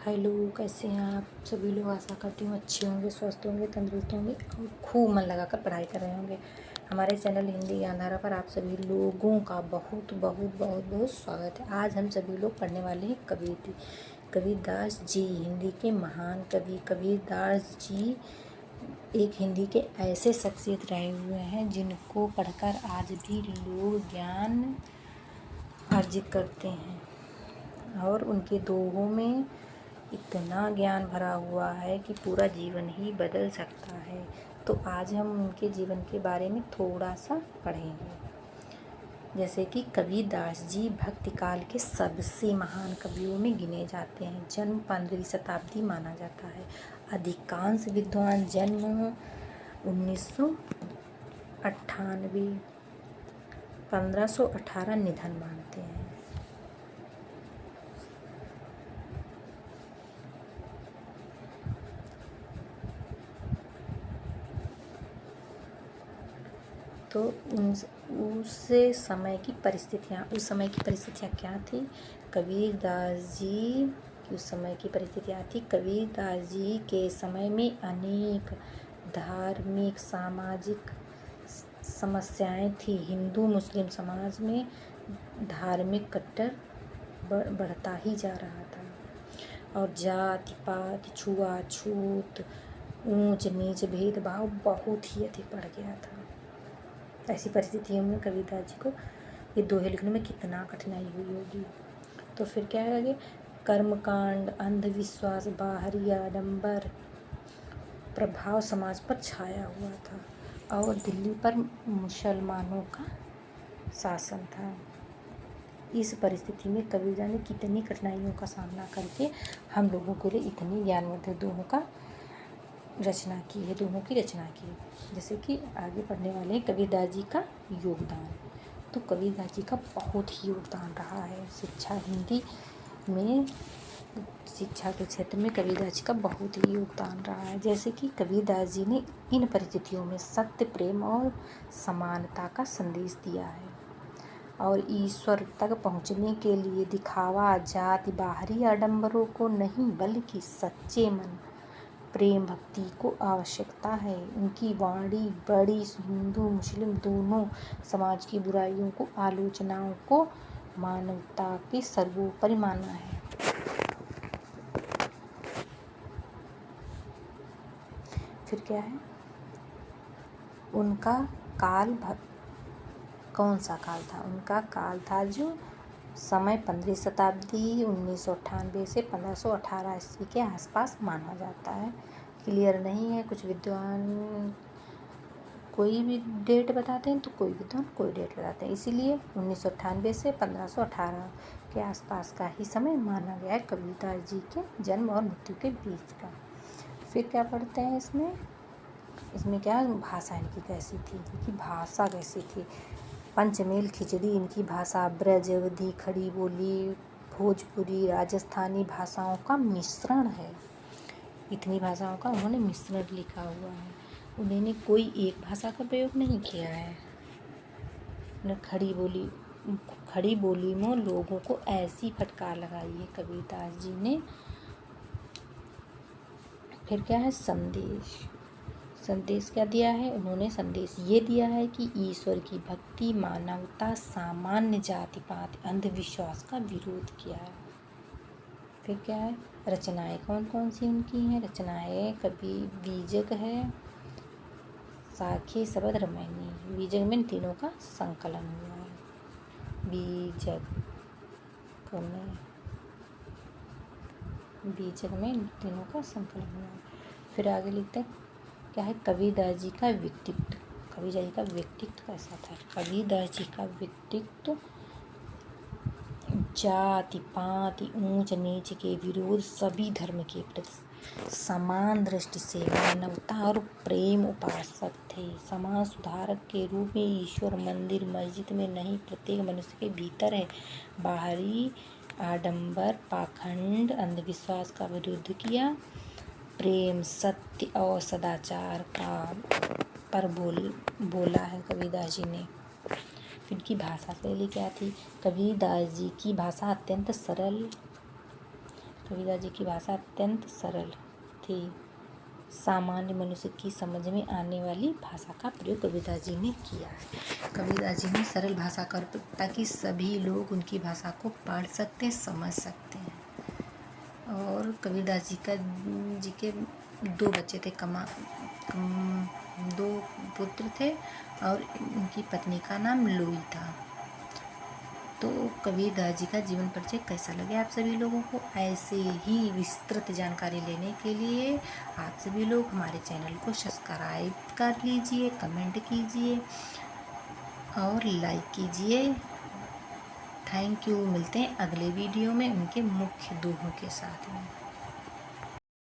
Hello, कैसे हैं आप सभी लोग। आशा करती हूँ अच्छे होंगे, स्वस्थ होंगे, तंदुरुस्त होंगे और खूब मन लगाकर पढ़ाई कर रहे होंगे। हमारे चैनल हिंदी ज्ञानधारा पर आप सभी लोगों का बहुत बहुत बहुत बहुत स्वागत है। आज हम सभी लोग पढ़ने वाले हैं कबीरदास जी। हिंदी के महान कवि कबीरदास जी एक हिंदी के ऐसे शख्सियत रहे हुए हैं जिनको पढ़कर आज भी लोग ज्ञान अर्जित करते हैं और उनके दोहों में इतना ज्ञान भरा हुआ है कि पूरा जीवन ही बदल सकता है। तो आज हम उनके जीवन के बारे में थोड़ा सा पढ़ेंगे। जैसे कि कबीरदास जी भक्ति काल के सबसे महान कवियों में गिने जाते हैं। जन्म 15वीं शताब्दी माना जाता है। अधिकांश विद्वान जन्म 1998 1518 निधन मानते हैं। तो उस समय की परिस्थितियाँ क्या थी। कबीरदास जी की उस समय की परिस्थितियाँ थी। कबीरदास जी के समय में अनेक धार्मिक सामाजिक समस्याएं थी। हिंदू मुस्लिम समाज में धार्मिक कट्टर बढ़ता ही जा रहा था और जाति पात छुआछूत ऊंच नीच भेदभाव बहुत ही अधिक बढ़ गया था। ऐसी परिस्थितियों में कबीरदास जी को ये दोहे लिखने में कितना कठिनाई हुई होगी। तो फिर क्या है आगे। कर्मकांड, अंधविश्वास, बाहरी आडंबर प्रभाव समाज पर छाया हुआ था और दिल्ली पर मुसलमानों का शासन था। इस परिस्थिति में कबीरदास ने कितनी कठिनाइयों का सामना करके हम लोगों के लिए इतनी ज्ञानवर्धक दोहों की रचना की है। जैसे कि आगे पढ़ने वाले हैं कबीरदास जी का योगदान। तो कबीरदास जी का बहुत ही योगदान रहा है शिक्षा के क्षेत्र में कबीरदास जी का बहुत ही योगदान रहा है। जैसे कि कबीरदास जी ने इन परिस्थितियों में सत्य, प्रेम और समानता का संदेश दिया है और ईश्वर तक पहुँचने के लिए दिखावा, जाति, बाहरी आडंबरों को नहीं बल्कि सच्चे मन, प्रेम, भक्ति को आवश्यकता है। उनकी वाणी बड़ी हिंदू मुस्लिम दोनों समाज की बुराइयों को, आलोचनाओं को मानवता के सर्वोपरि माना है। फिर क्या है। उनका काल कौन सा काल था। उनका काल था जो समय 15वीं शताब्दी 1998 से 1518 ईस्वी के आसपास माना जाता है। क्लियर नहीं है। कुछ विद्वान कोई भी डेट बताते हैं तो कोई विद्वान कोई डेट बताते हैं। इसीलिए 1998 से 1518 के आसपास का ही समय माना गया है कबीरदास जी के जन्म और मृत्यु के बीच का। फिर क्या पढ़ते हैं इसमें क्या भाषा इनकी कैसी थी। इनकी भाषा कैसी थी। पंचमेल खिचड़ी इनकी भाषा ब्रज, अवधी, खड़ी बोली, भोजपुरी, राजस्थानी भाषाओं का मिश्रण है। इतनी भाषाओं का उन्होंने मिश्रण लिखा हुआ है। उन्होंने कोई एक भाषा का प्रयोग नहीं किया है। खड़ी बोली में लोगों को ऐसी फटकार लगाई है कबीरदास जी ने। फिर क्या है संदेश क्या दिया है। उन्होंने संदेश ये दिया है कि ईश्वर की भक्ति, मानवता, सामान्य जाति पात, अंधविश्वास का विरोध किया है। फिर क्या है। रचनाएं कौन कौन सी उनकी हैं। रचनाएं कवि बीजक है, साखी, शबद, रामायणी। बीजक में तीनों का संकलन हुआ है। बीजक में तीनों का संकलन हुआ है। फिर आगे लिखते हैं क्या है। कबीरदास जी का व्यक्तित्व कैसा था। कबीरदास जी का व्यक्तित्व जाति पाति ऊंच नीच के विरोध, सभी धर्म के प्रति समान दृष्टि से मानवता और प्रेम उपासक थे। समाज सुधारक के रूप में ईश्वर मंदिर मस्जिद में नहीं प्रत्येक मनुष्य के भीतर है। बाहरी आडंबर, पाखंड, अंधविश्वास का विरोध किया। प्रेम, सत्य और सदाचार का पर बोला है कबीरदास जी ने। इनकी भाषा शैली क्या थी। कबीरदास जी की भाषा अत्यंत सरल कबीरदास जी की भाषा अत्यंत सरल थी। सामान्य मनुष्य की समझ में आने वाली भाषा का प्रयोग कबीरदास जी ने किया है। कबीरदास जी ने सरल भाषा का, ताकि सभी लोग उनकी भाषा को पढ़ सकते, समझ सकते हैं। और कबीरदास जी के 2 बच्चे थे, 2 पुत्र थे और उनकी पत्नी का नाम लोई था। तो कबीरदास जी का जीवन परिचय कैसा लगे आप सभी लोगों को? ऐसे ही विस्तृत जानकारी लेने के लिए आप सभी लोग हमारे चैनल को सब्सक्राइब कर लीजिए, कमेंट कीजिए और लाइक कीजिए। Thank you. मिलते हैं अगले वीडियो में उनके मुख्य दोहों के साथ में।